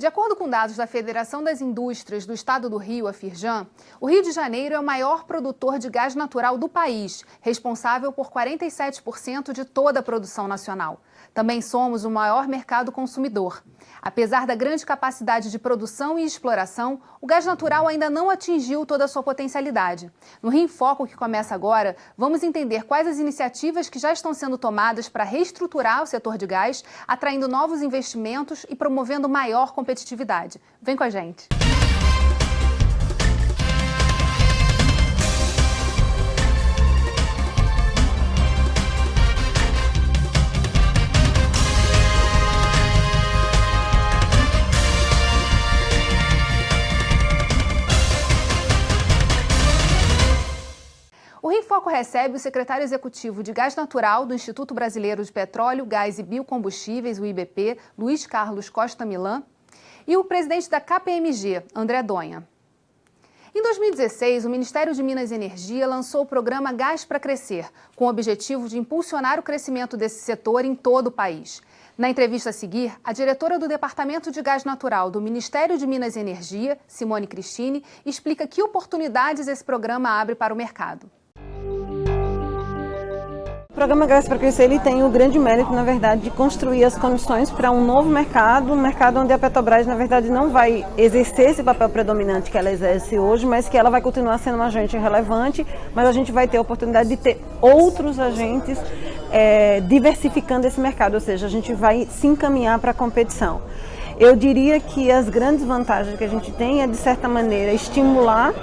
De acordo com dados da Federação das Indústrias do Estado do Rio, a Firjan, o Rio de Janeiro é o maior produtor de gás natural do país, responsável por 47% de toda a produção nacional. Também somos o maior mercado consumidor. Apesar da grande capacidade de produção e exploração, o gás natural ainda não atingiu toda a sua potencialidade. No Rio em Foco, que começa agora, vamos entender quais as iniciativas que já estão sendo tomadas para reestruturar o setor de gás, atraindo novos investimentos e promovendo maior competitividade. Vem com a gente! O Rio em Foco recebe o secretário executivo de Gás Natural do Instituto Brasileiro de Petróleo, Gás e Biocombustíveis, o IBP, Luiz Carlos Costa Milan, e o presidente da KPMG, André Donha. Em 2016, o Ministério de Minas e Energia lançou o programa Gás para Crescer, com o objetivo de impulsionar o crescimento desse setor em todo o país. Na entrevista a seguir, a diretora do Departamento de Gás Natural do Ministério de Minas e Energia, Simone Cristine, explica que oportunidades esse programa abre para o mercado. O programa Gás para Crescer ele tem o grande mérito, na verdade, de construir as condições para um novo mercado, um mercado onde a Petrobras, na verdade, não vai exercer esse papel predominante que ela exerce hoje, mas que ela vai continuar sendo um agente relevante, mas a gente vai ter a oportunidade de ter outros agentes diversificando esse mercado, ou seja, a gente vai se encaminhar para a competição. Eu diria que as grandes vantagens que a gente tem é, de certa maneira, estimular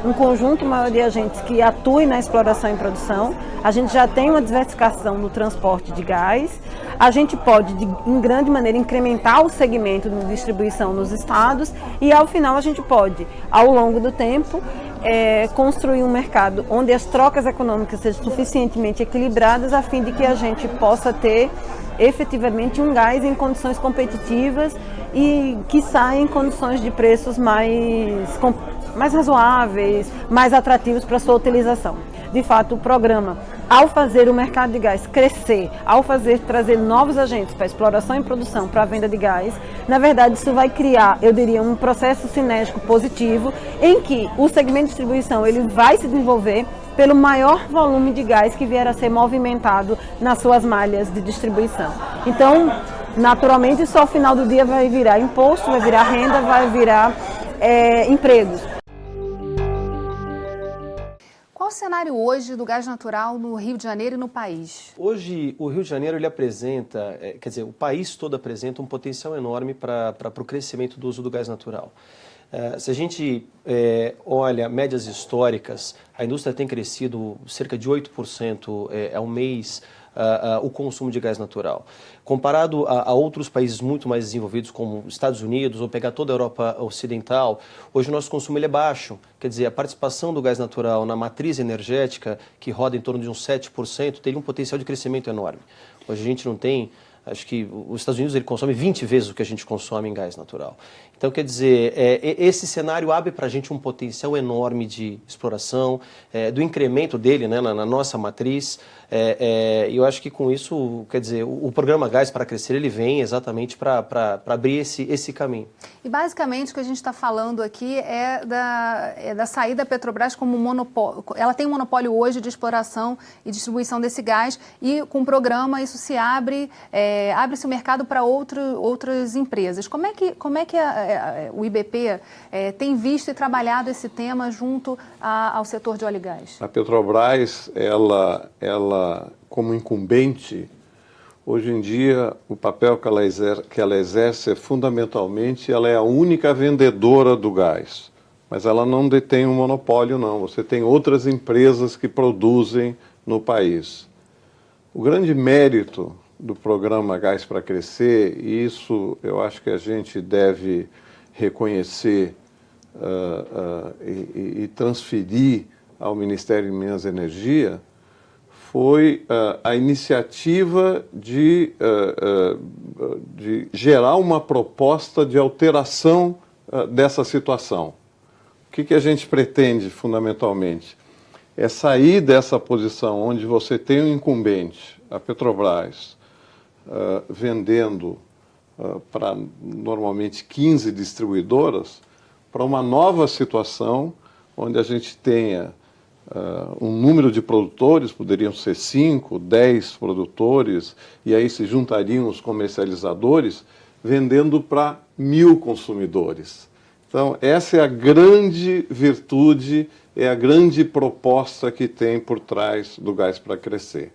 um conjunto maior de agentes que atuem na exploração e produção. A gente já tem uma diversificação no transporte de gás. A gente pode, em grande maneira, incrementar o segmento de distribuição nos estados e, ao final, a gente pode, ao longo do tempo, construir um mercado onde as trocas econômicas sejam suficientemente equilibradas a fim de que a gente possa ter efetivamente um gás em condições competitivas e que saia em condições de preços mais razoáveis, mais atrativos para a sua utilização. De fato, o programa, ao fazer o mercado de gás crescer, ao trazer novos agentes para exploração e produção, para a venda de gás, na verdade isso vai criar, eu diria, um processo sinérgico positivo em que o segmento de distribuição ele vai se desenvolver pelo maior volume de gás que vier a ser movimentado nas suas malhas de distribuição. Então, naturalmente, isso ao final do dia vai virar imposto, vai virar renda, vai virar empregos. Qual o cenário hoje do gás natural no Rio de Janeiro e no país? Hoje, o Rio de Janeiro ele apresenta, o país todo apresenta um potencial enorme para o crescimento do uso do gás natural. Se a gente olha médias históricas, a indústria tem crescido cerca de 8% ao mês o consumo de gás natural. Comparado a outros países muito mais desenvolvidos, como Estados Unidos, ou pegar toda a Europa Ocidental, hoje o nosso consumo ele é baixo. Quer dizer, a participação do gás natural na matriz energética, que roda em torno de uns 7%, teria um potencial de crescimento enorme. Hoje a gente não tem... Acho que os Estados Unidos ele consome 20 vezes o que a gente consome em gás natural. Então, quer dizer, esse cenário abre para a gente um potencial enorme de exploração, do incremento dele, né, na nossa matriz. E eu acho que com isso, quer dizer, o programa Gás para Crescer ele vem exatamente para abrir esse caminho. E basicamente o que a gente está falando aqui é da saída da Petrobras como monopólio. Ela tem um monopólio hoje de exploração e distribuição desse gás e com o programa isso se abre-se o mercado para outras empresas. Como é que o IBP tem visto e trabalhado esse tema junto ao setor de óleo e gás? A Petrobras, ela como incumbente, hoje em dia o papel que ela exerce é fundamentalmente, ela é a única vendedora do gás. Mas ela não detém um monopólio, não. Você tem outras empresas que produzem no país. O grande mérito do programa Gás para Crescer, e isso eu acho que a gente deve reconhecer e transferir ao Ministério de Minas e Energia, foi a iniciativa de gerar uma proposta de alteração dessa situação. O que a gente pretende, fundamentalmente? É sair dessa posição onde você tem um incumbente, a Petrobras, vendendo para normalmente 15 distribuidoras, para uma nova situação onde a gente tenha um número de produtores, poderiam ser 5, 10 produtores, e aí se juntariam os comercializadores, vendendo para 1.000 consumidores. Então, essa é a grande virtude, é a grande proposta que tem por trás do Gás para Crescer.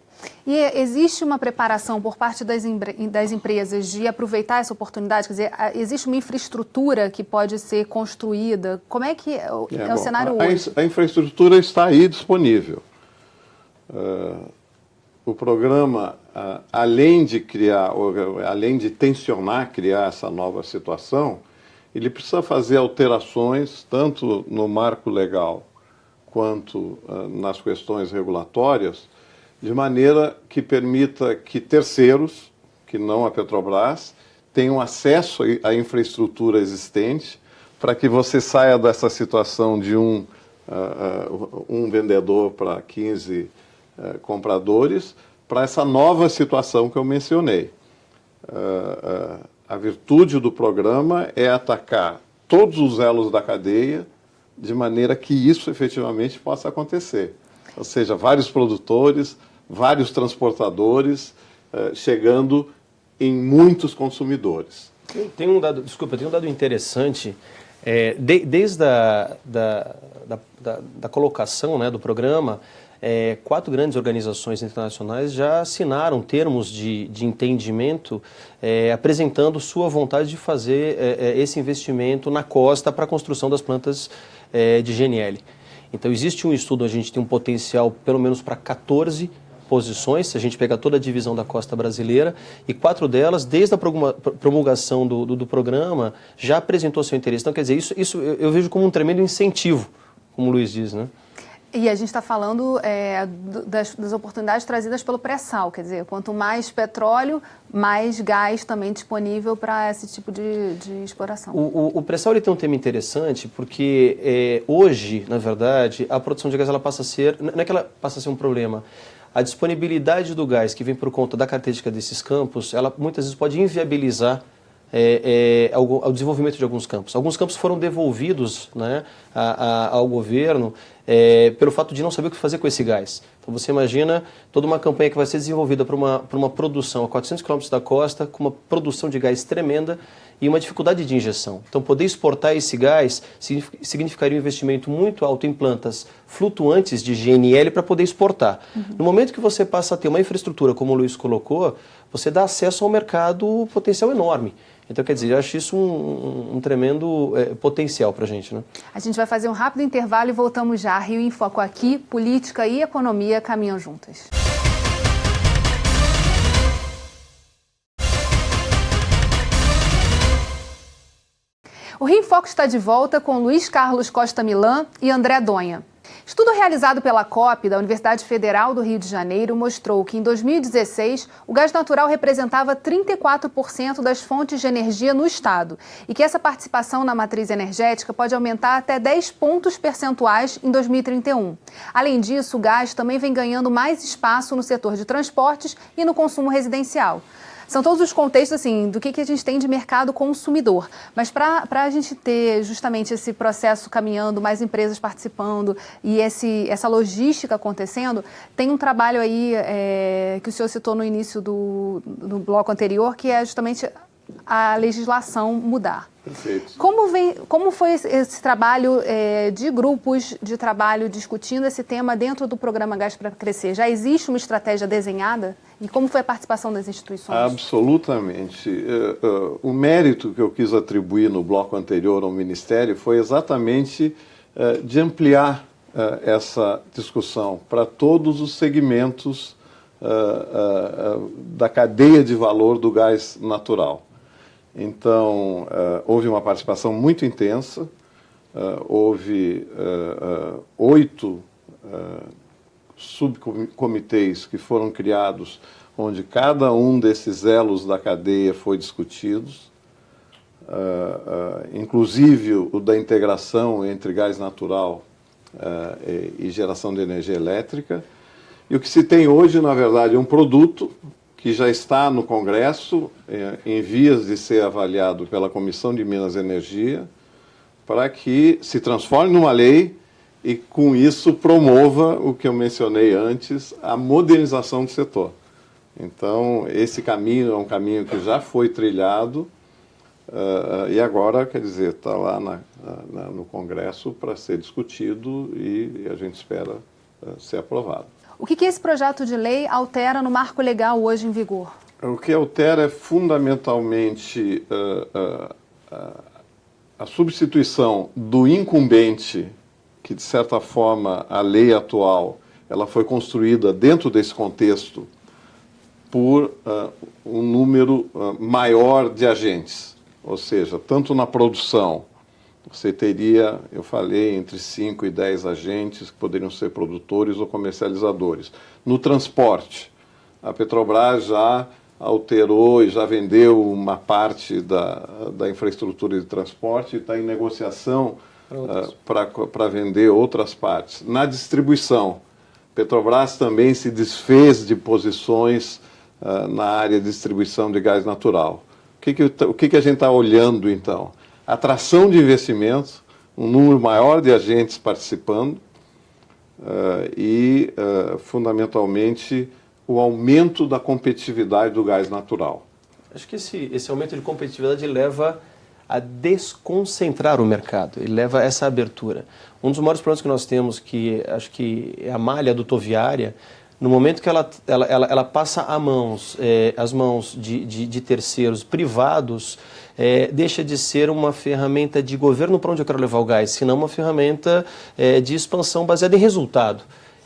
E existe uma preparação por parte das empresas de aproveitar essa oportunidade? Quer dizer, existe uma infraestrutura que pode ser construída? Como é que é o cenário hoje? A infraestrutura está aí disponível. O programa, além de tensionar criar essa nova situação, ele precisa fazer alterações tanto no marco legal quanto nas questões regulatórias, de maneira que permita que terceiros, que não a Petrobras, tenham acesso à infraestrutura existente, para que você saia dessa situação de um vendedor para 15 compradores, para essa nova situação que eu mencionei. A virtude do programa é atacar todos os elos da cadeia, de maneira que isso efetivamente possa acontecer. Ou seja, vários produtores, vários transportadores, chegando em muitos consumidores. Tem um dado interessante, desde da colocação, né, do programa, 4 grandes organizações internacionais já assinaram termos de entendimento, apresentando sua vontade de fazer esse investimento na costa para a construção das plantas de GNL. Então existe um estudo, a gente tem um potencial pelo menos para 14 posições, se a gente pegar toda a divisão da costa brasileira, e 4 delas, desde a promulgação do programa, já apresentou seu interesse. Então, quer dizer, isso eu vejo como um tremendo incentivo, como o Luiz diz, né? E a gente está falando das oportunidades trazidas pelo pré-sal, quer dizer, quanto mais petróleo, mais gás também disponível para esse tipo de exploração. O pré-sal tem um tema interessante, porque hoje, na verdade, a produção de gás ela passa a ser, não é que ela passa a ser um problema, a disponibilidade do gás que vem por conta da característica desses campos, ela muitas vezes pode inviabilizar ao desenvolvimento de alguns campos. Alguns campos foram devolvidos, né, ao governo pelo fato de não saber o que fazer com esse gás. Então você imagina toda uma campanha que vai ser desenvolvida para uma produção a 400 quilômetros da costa, com uma produção de gás tremenda e uma dificuldade de injeção. Então poder exportar esse gás significaria um investimento muito alto em plantas flutuantes de GNL para poder exportar. Uhum. No momento que você passa a ter uma infraestrutura, como o Luiz colocou, você dá acesso a um mercado potencial enorme. Então, quer dizer, eu acho isso um tremendo potencial para a gente, né? A gente vai fazer um rápido intervalo e voltamos já. Rio em Foco aqui, política e economia caminham juntas. O Rio em Foco está de volta com Luiz Carlos Costa Milã e André Donha. Estudo realizado pela COP, da Universidade Federal do Rio de Janeiro, mostrou que em 2016 o gás natural representava 34% das fontes de energia no estado e que essa participação na matriz energética pode aumentar até 10 pontos percentuais em 2031. Além disso, o gás também vem ganhando mais espaço no setor de transportes e no consumo residencial. São todos os contextos assim, do que a gente tem de mercado consumidor. Mas para a gente ter justamente esse processo caminhando, mais empresas participando e essa logística acontecendo, tem um trabalho aí que o senhor citou no início do bloco anterior, que é justamente a legislação mudar. Perfeito. Como foi esse trabalho de grupos de trabalho discutindo esse tema dentro do programa Gás para Crescer? Já existe uma estratégia desenhada? E como foi a participação das instituições? Absolutamente. O mérito que eu quis atribuir no bloco anterior ao Ministério foi exatamente de ampliar essa discussão para todos os segmentos da cadeia de valor do gás natural. Então, houve uma participação muito intensa, houve 8 subcomitês que foram criados, onde cada um desses elos da cadeia foi discutido, inclusive o da integração entre gás natural e geração de energia elétrica. E o que se tem hoje, na verdade, é um produto que já está no Congresso, em vias de ser avaliado pela Comissão de Minas e Energia, para que se transforme numa lei e, com isso, promova o que eu mencionei antes, a modernização do setor. Então, esse caminho é um caminho que já foi trilhado e agora, quer dizer, está lá no Congresso para ser discutido e a gente espera ser aprovado. O que esse projeto de lei altera no marco legal hoje em vigor? O que altera é fundamentalmente a substituição do incumbente, que de certa forma a lei atual ela foi construída dentro desse contexto por um número maior de agentes, ou seja, tanto na produção, você teria, eu falei, entre 5 e 10 agentes que poderiam ser produtores ou comercializadores. No transporte, a Petrobras já alterou e já vendeu uma parte da infraestrutura de transporte e está em negociação para vender outras partes. Na distribuição, Petrobras também se desfez de posições na área de distribuição de gás natural. O que a gente está olhando, então? Atração de investimentos, um número maior de agentes participando e, fundamentalmente, o aumento da competitividade do gás natural. Acho que esse aumento de competitividade leva a desconcentrar o mercado, ele leva a essa abertura. Um dos maiores problemas que nós temos, que acho que é a malha adutoviária, no momento que ela passa as mãos de terceiros privados, deixa de ser uma ferramenta de governo para onde eu quero levar o gás, senão uma ferramenta de expansão baseada em resultado.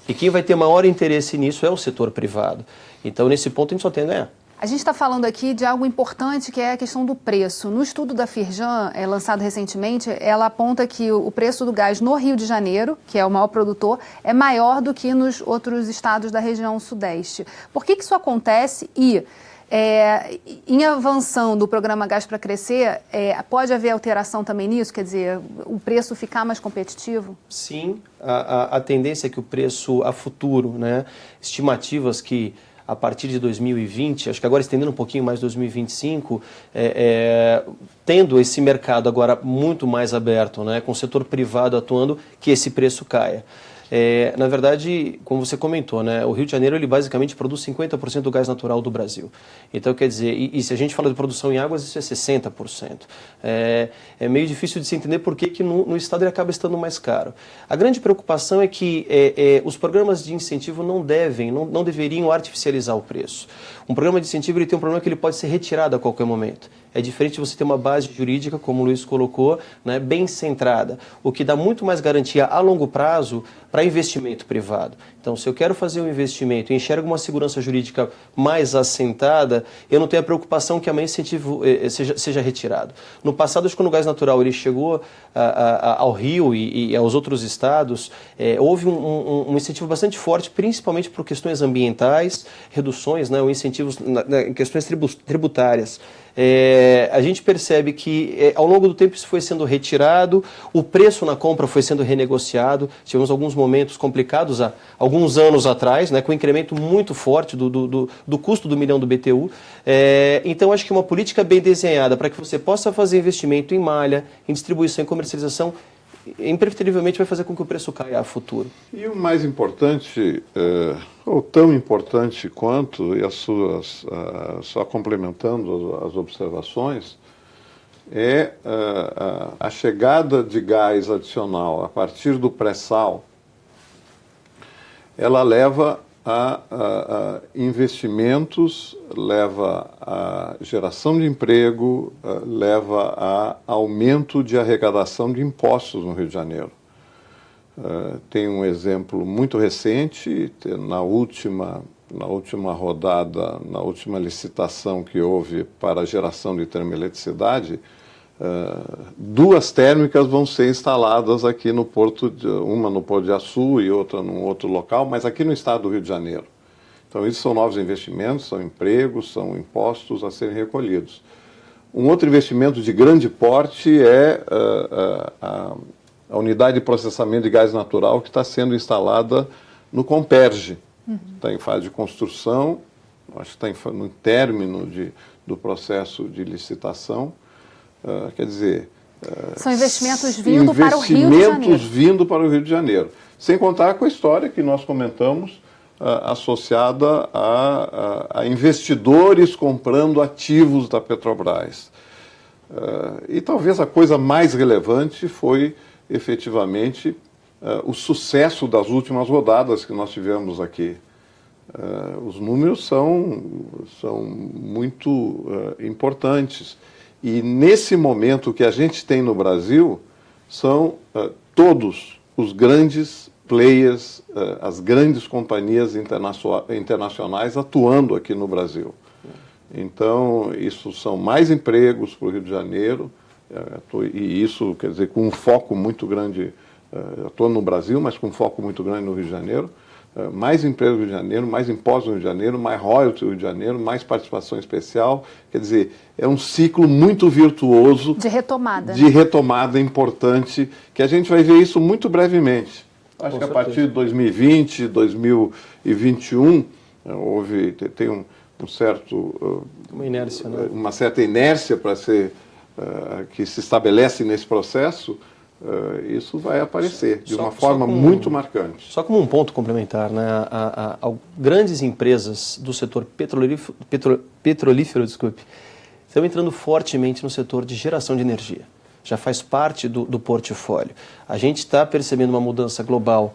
E quem vai ter maior interesse nisso é o setor privado. Então, nesse ponto, a gente só tem a ganhar. A gente está falando aqui de algo importante, que é a questão do preço. No estudo da Firjan, lançado recentemente, ela aponta que o preço do gás no Rio de Janeiro, que é o maior produtor, é maior do que nos outros estados da região sudeste. Por que isso acontece? E, em avançando o programa Gás para Crescer, pode haver alteração também nisso? Quer dizer, o preço ficar mais competitivo? Sim, a tendência é que o preço a futuro, né, estimativas que a partir de 2020, acho que agora estendendo um pouquinho mais 2025, tendo esse mercado agora muito mais aberto, né, com o setor privado atuando, que esse preço caia. Na verdade, como você comentou, né, o Rio de Janeiro ele basicamente produz 50% do gás natural do Brasil. Então, quer dizer, e se a gente fala de produção em águas, isso é 60%. É meio difícil de se entender por que no estado ele acaba estando mais caro. A grande preocupação é que os programas de incentivo não deveriam artificializar o preço. Um programa de incentivo ele tem um problema que ele pode ser retirado a qualquer momento. É diferente de você ter uma base jurídica, como o Luiz colocou, né, bem centrada, o que dá muito mais garantia a longo prazo para investimento privado. Então, se eu quero fazer um investimento e enxergo uma segurança jurídica mais assentada, eu não tenho a preocupação que amanhã esse incentivo seja retirado. No passado, quando o gás natural ele chegou ao Rio e aos outros estados, houve um incentivo bastante forte, principalmente por questões ambientais, reduções, né, ou incentivos em questões tributárias. A gente percebe que ao longo do tempo isso foi sendo retirado, o preço na compra foi sendo renegociado, tivemos alguns momentos complicados há alguns anos atrás, né, com um incremento muito forte do custo do milhão do BTU. Então acho que uma política bem desenhada para que você possa fazer investimento em malha, em distribuição e comercialização, impreterivelmente vai fazer com que o preço caia a futuro. E o mais importante, ou tão importante quanto, e só complementando as observações, é a chegada de gás adicional a partir do pré-sal. Ela leva a investimentos, leva a geração de emprego, leva a aumento de arrecadação de impostos no Rio de Janeiro. Tem um exemplo muito recente, na última rodada, na última licitação que houve para a geração de termoeletricidade, 2 térmicas vão ser instaladas aqui no Porto, uma no Porto de Açu e outra num outro local, mas aqui no estado do Rio de Janeiro. Então, isso são novos investimentos, são empregos, são impostos a serem recolhidos. Um outro investimento de grande porte é a unidade de processamento de gás natural que está sendo instalada no Comperj. Está em fase de construção acho que está no término do processo de licitação. Quer dizer... São investimentos vindo para o Rio de Janeiro. Investimentos vindo para o Rio de Janeiro. Sem contar com a história que nós comentamos, associada a investidores comprando ativos da Petrobras. E talvez a coisa mais relevante foi, efetivamente, o sucesso das últimas rodadas que nós tivemos aqui. Os números são muito importantes. E nesse momento o que a gente tem no Brasil são todos os grandes players, as grandes companhias internacionais atuando aqui no Brasil. Então, isso são mais empregos para o Rio de Janeiro, e isso, quer dizer, com um foco muito grande, estou no Brasil, mas com um foco muito grande no Rio de Janeiro, mais empregos no Rio de Janeiro, mais impostos no Rio de Janeiro, mais royalties no Rio de Janeiro, mais participação especial, quer dizer, é um ciclo muito virtuoso de retomada. De retomada importante, que a gente vai ver isso muito brevemente. Acho que a partir de 2020, 2021, tem um certo... Uma inércia, né? Uma certa inércia para ser... que se estabelece nesse processo, isso vai aparecer de uma forma muito marcante. Só como um ponto complementar, né? Grandes empresas do setor petrolífero, estão entrando fortemente no setor de geração de energia. Já faz parte do portfólio. A gente está percebendo uma mudança global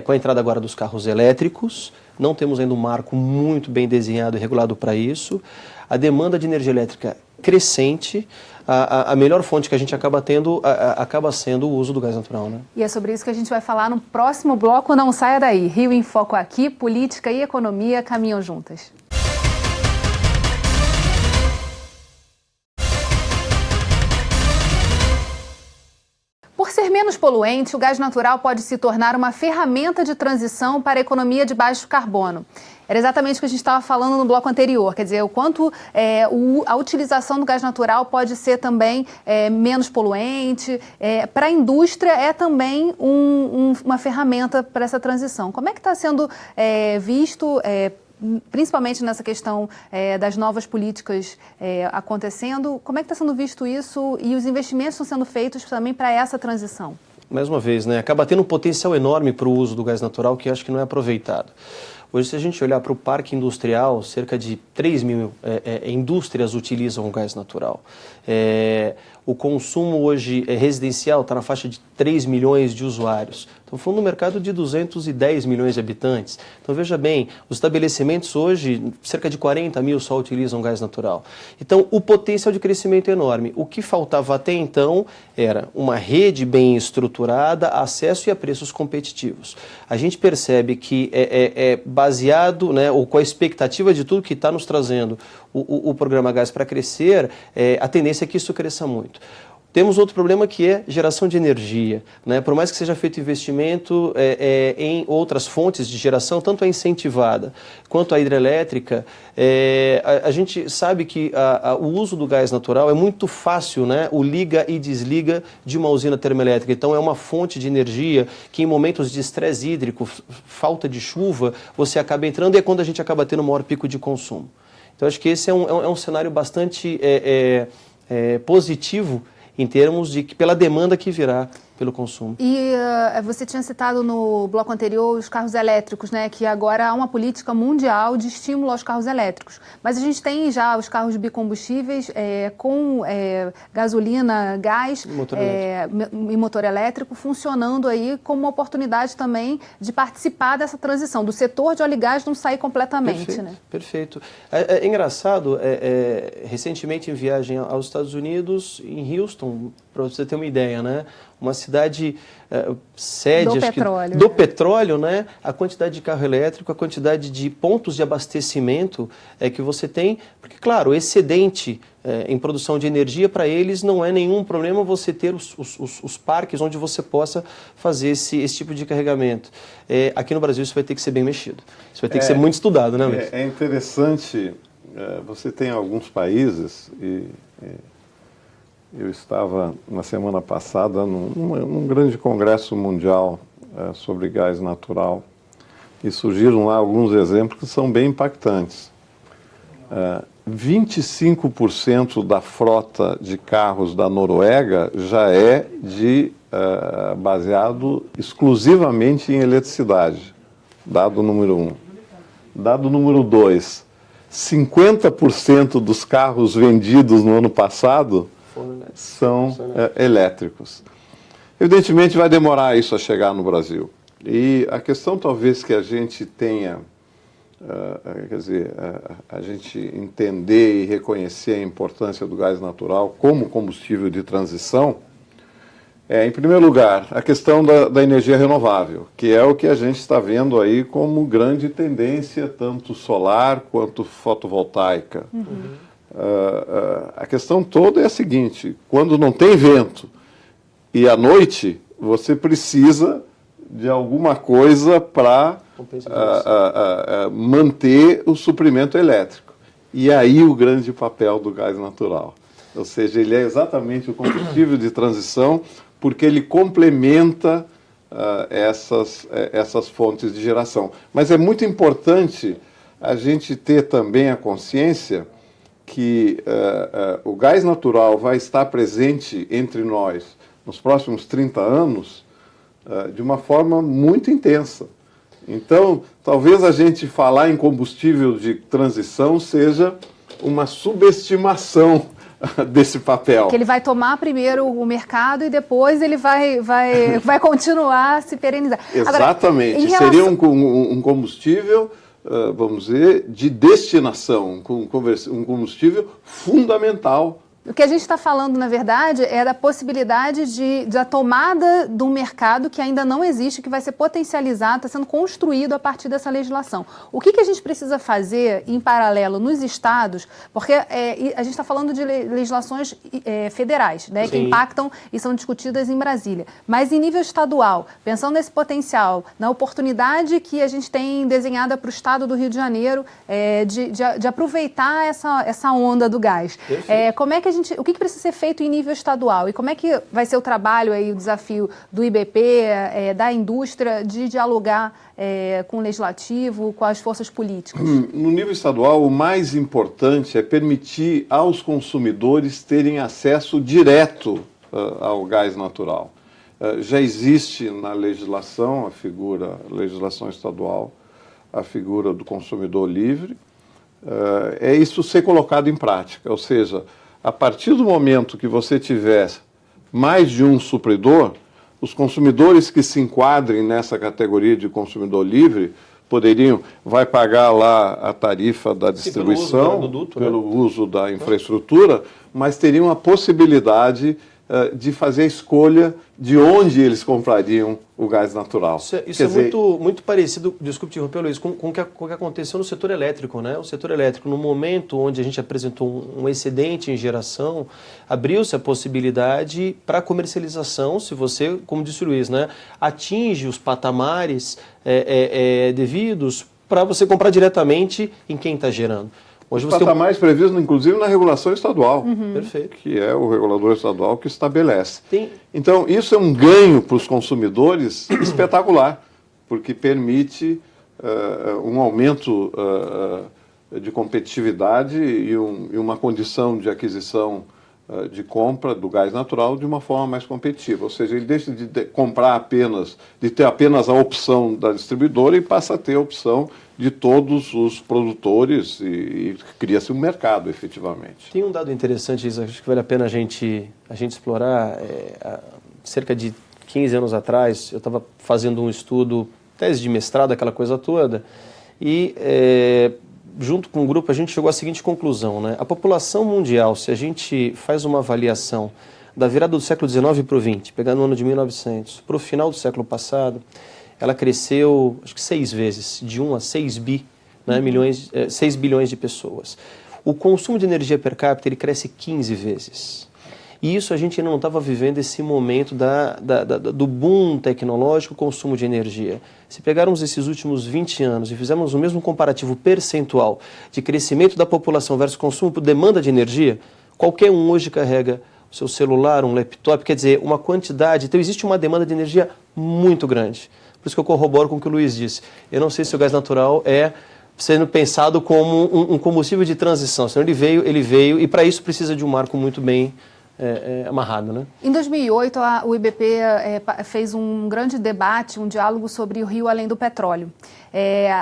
com a entrada agora dos carros elétricos. Não temos ainda um marco muito bem desenhado e regulado para isso. A demanda de energia elétrica crescente. A melhor fonte que a gente acaba tendo acaba sendo o uso do gás natural, né? E é sobre isso que a gente vai falar no próximo bloco. Não saia daí. Rio em Foco aqui, política e economia caminham juntas. Por ser menos poluente, o gás natural pode se tornar uma ferramenta de transição para a economia de baixo carbono. Era exatamente o que a gente estava falando no bloco anterior, quer dizer, o quanto a utilização do gás natural pode ser também menos poluente. Para a indústria é também uma ferramenta para essa transição. Como é que está sendo visto, principalmente nessa questão das novas políticas acontecendo, como é que está sendo visto isso e os investimentos estão sendo feitos também para essa transição? Mais uma vez, né, acaba tendo um potencial enorme para o uso do gás natural que eu acho que não é aproveitado. Hoje, se a gente olhar para o parque industrial, cerca de 3 mil indústrias utilizam o gás natural. O consumo hoje residencial está na faixa de 3 milhões de usuários. Estamos falando de um mercado de 210 milhões de habitantes. Então, veja bem, os estabelecimentos hoje, cerca de 40 mil só utilizam gás natural. Então, o potencial de crescimento é enorme. O que faltava até então era uma rede bem estruturada, acesso e a preços competitivos. A gente percebe que baseado, né, ou com a expectativa de tudo que está nos trazendo o programa Gás para Crescer, a tendência é que isso cresça muito. Temos outro problema que é geração de energia, né? Por mais que seja feito investimento em outras fontes de geração, tanto a incentivada quanto a hidrelétrica, a gente sabe que o uso do gás natural é muito fácil, né? O liga e desliga de uma usina termoelétrica. Então é uma fonte de energia que em momentos de estresse hídrico, falta de chuva, você acaba entrando e é quando a gente acaba tendo o maior pico de consumo. Então acho que esse é um cenário bastante positivo em termos de pela demanda que virá pelo consumo. E você tinha citado no bloco anterior os carros elétricos, né? Que agora há uma política mundial de estímulo aos carros elétricos. Mas a gente tem já os carros bicombustíveis com gasolina, gás e motor elétrico funcionando aí como uma oportunidade também de participar dessa transição, do setor de óleo e gás não sair completamente. Perfeito, né? Perfeito. É engraçado, recentemente em viagem aos Estados Unidos, em Houston, para você ter uma ideia, né? Uma cidade sede do petróleo, né? A quantidade de carro elétrico, a quantidade de pontos de abastecimento que você tem, porque, claro, o excedente em produção de energia, para eles não é nenhum problema você ter os parques onde você possa fazer esse tipo de carregamento. Aqui no Brasil isso vai ter que ser bem mexido. Isso vai ter que ser muito estudado, né, Luiz? É interessante, você tem alguns países eu estava, na semana passada, num grande congresso mundial sobre gás natural e surgiram lá alguns exemplos que são bem impactantes. 25% da frota de carros da Noruega já é baseado exclusivamente em eletricidade. Dado número 1. Dado número 2, 50% dos carros vendidos no ano passado são elétricos. Evidentemente vai demorar isso a chegar no Brasil. E a questão talvez que a gente tenha, a gente entender e reconhecer a importância do gás natural como combustível de transição, em primeiro lugar, a questão da energia renovável, que é o que a gente está vendo aí como grande tendência, tanto solar quanto fotovoltaica. A questão toda é a seguinte: quando não tem vento e à noite, você precisa de alguma coisa para manter o suprimento elétrico. E aí o grande papel do gás natural. Ou seja, ele é exatamente o combustível de transição, porque ele complementa essas fontes de geração. Mas é muito importante a gente ter também a consciência que o gás natural vai estar presente entre nós nos próximos 30 anos de uma forma muito intensa. Então, talvez a gente falar em combustível de transição seja uma subestimação desse papel. Que ele vai tomar primeiro o mercado e depois ele vai continuar a se perenizar. Exatamente. Agora, relação... Seria um combustível, vamos dizer, de destinação, um combustível fundamental. O que a gente está falando, na verdade, é da possibilidade da tomada de um mercado que ainda não existe, que vai ser potencializado, está sendo construído a partir dessa legislação. O que a gente precisa fazer em paralelo nos estados, porque a gente está falando de legislações federais, né, que impactam e são discutidas em Brasília. Mas em nível estadual, pensando nesse potencial, na oportunidade que a gente tem desenhada para o estado do Rio de Janeiro de aproveitar essa onda do gás. Como é que o que precisa ser feito em nível estadual e como é que vai ser o trabalho aí, o desafio do IBP, da indústria, de dialogar com o legislativo, com as forças políticas? No nível estadual, o mais importante é permitir aos consumidores terem acesso direto ao gás natural. Já existe na legislação, legislação estadual, a figura do consumidor livre. É isso ser colocado em prática, ou seja, a partir do momento que você tiver mais de um supridor, os consumidores que se enquadrem nessa categoria de consumidor livre vai pagar lá a tarifa da distribuição, pelo uso da infraestrutura, mas teriam a possibilidade de fazer a escolha de onde eles comprariam o gás natural. Isso é muito parecido, desculpe te interromper, Luiz, com o que aconteceu no setor elétrico, né? O setor elétrico, no momento onde a gente apresentou um excedente em geração, abriu-se a possibilidade para comercialização, se você, como disse o Luiz, né, atinge os patamares devidos para você comprar diretamente em quem está gerando. Hoje você patamares previstos, inclusive, na regulação estadual, Perfeito. Que é o regulador estadual que estabelece. Então, isso é um ganho para os consumidores espetacular, porque permite um aumento de competitividade e uma condição de aquisição de compra do gás natural de uma forma mais competitiva. Ou seja, ele deixa de ter apenas a opção da distribuidora e passa a ter a opção de todos os produtores e cria-se um mercado, efetivamente. Tem um dado interessante, Isa, acho que vale a pena a gente explorar. Cerca de 15 anos atrás, eu estava fazendo um estudo, tese de mestrado, aquela coisa toda, e junto com o grupo a gente chegou à seguinte conclusão, né? A população mundial, se a gente faz uma avaliação da virada do século XIX para o XX, pegando o ano de 1900, para o final do século passado, ela cresceu, acho que 6 vezes, de 1 a 6 6 bilhões de pessoas. O consumo de energia per capita ele cresce 15 vezes. E isso a gente ainda não estava vivendo esse momento do boom tecnológico, consumo de energia. Se pegarmos esses últimos 20 anos e fizermos o mesmo comparativo percentual de crescimento da população versus consumo por demanda de energia, qualquer um hoje carrega o seu celular, um laptop, quer dizer, uma quantidade. Então existe uma demanda de energia muito grande. Por isso que eu corroboro com o que o Luiz disse. Eu não sei se o gás natural sendo pensado como um combustível de transição. Senão ele veio e para isso precisa de um marco muito bem amarrado, né? Em 2008, o IBP fez um grande debate, um diálogo sobre o Rio além do petróleo.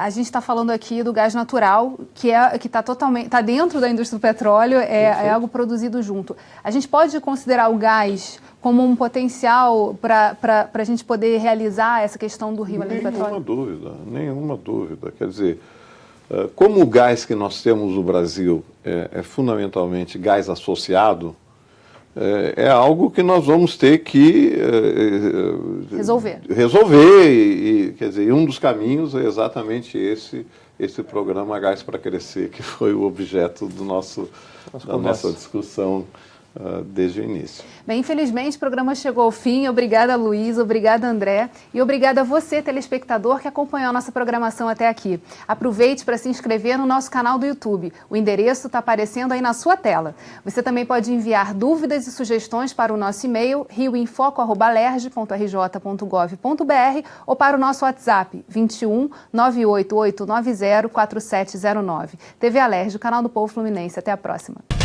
A gente está falando aqui do gás natural, que está dentro da indústria do petróleo, é algo produzido junto. A gente pode considerar o gás como um potencial para a gente poder realizar essa questão do Rio além do petróleo? Nenhuma dúvida. Quer dizer, como o gás que nós temos no Brasil é fundamentalmente gás associado, é algo que nós vamos ter que resolver e, quer dizer, um dos caminhos é exatamente esse programa Gás para Crescer, que foi o objeto da nossa discussão desde o início. Bem, infelizmente o programa chegou ao fim. Obrigada, Luiz, obrigada, André, e obrigada a você, telespectador, que acompanhou a nossa programação até aqui. Aproveite para se inscrever no nosso canal do YouTube. O endereço está aparecendo aí na sua tela. Você também pode enviar dúvidas e sugestões para o nosso e-mail rioinfoco@alerj.rj.gov.br ou para o nosso WhatsApp 21 98890 4709. TV Alerj, o canal do Povo Fluminense. Até a próxima.